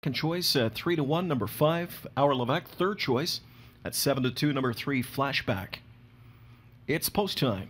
Second choice at 3-1, number 5, Our Levesque. Third choice at 7-2, number 3, Flashback. It's post time.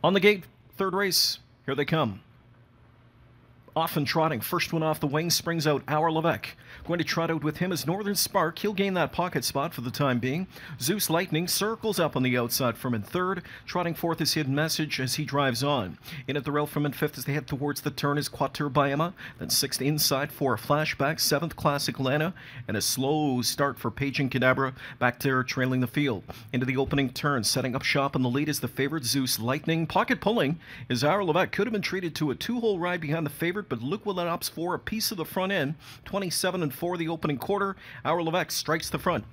On the gate, third race, here they come. Often trotting, first one off the wing, springs out Our Levesque. Going to trot out with him is Northern Spark. He'll gain that pocket spot for the time being. Zeus Lightning circles up on the outside from in third. Trotting fourth is Hidden Message as he drives on. In at the rail from in fifth as they head towards the turn is Quater Biama. Then sixth inside for Flashback. Seventh Classic Lana. And a slow start for Paging Kadabra back there trailing the field. Into the opening turn, setting up shop in the lead is the favorite Zeus Lightning. Pocket pulling is Our Levesque. Could have been treated to a two-hole ride behind the favorite, but look what that opts for, a piece of the front end. 27-4 the opening quarter. Our Levesque strikes the front.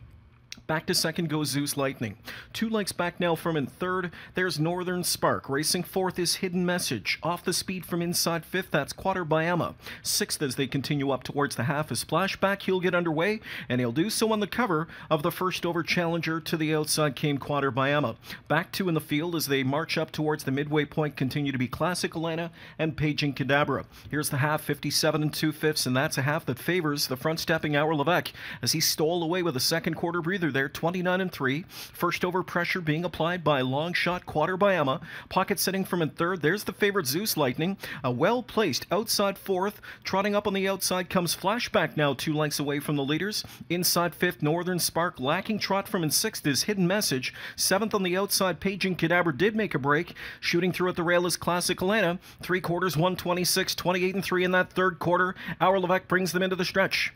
Back to second goes Zeus Lightning. 2 lengths back now from in third. There's Northern Spark. Racing fourth is Hidden Message. Off the speed from inside fifth, that's Quater Biama. Sixth as they continue up towards the half is Flashback. He'll get underway, and he'll do so on the cover of the first over challenger. To the outside came Quater Biama. Back two in the field as they march up towards the midway point continue to be Classic Elena and Paging Kadabra. Here's the half, 57 2/5, and that's a half that favors the front-stepping Our Levesque as he stole away with a second quarter breather there, 29-3. First over pressure being applied by long shot Quater Biama. Pocket sitting from in third. There's the favorite Zeus Lightning. A well-placed outside fourth. Trotting up on the outside comes Flashback now 2 lengths away from the leaders. Inside fifth, Northern Spark. Lacking trot from in sixth is Hidden Message. Seventh on the outside, Paging Kadabra did make a break. Shooting through at the rail is Classic Elena. 3 quarters, 126, 28-3 in that third quarter. Our Levesque brings them into the stretch.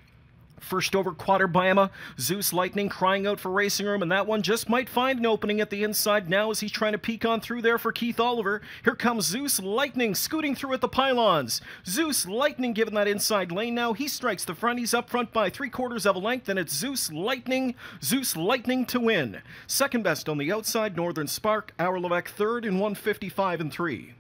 First over Quater Biama, Zeus Lightning crying out for racing room, and that one just might find an opening at the inside now as he's trying to peek on through there for Keith Oliver. Here comes Zeus Lightning scooting through at the pylons. Zeus Lightning given that inside lane now. He strikes the front. He's up front by 3/4 of a length, and it's Zeus Lightning to win. Second best on the outside, Northern Spark. Our Levesque third in 155-3.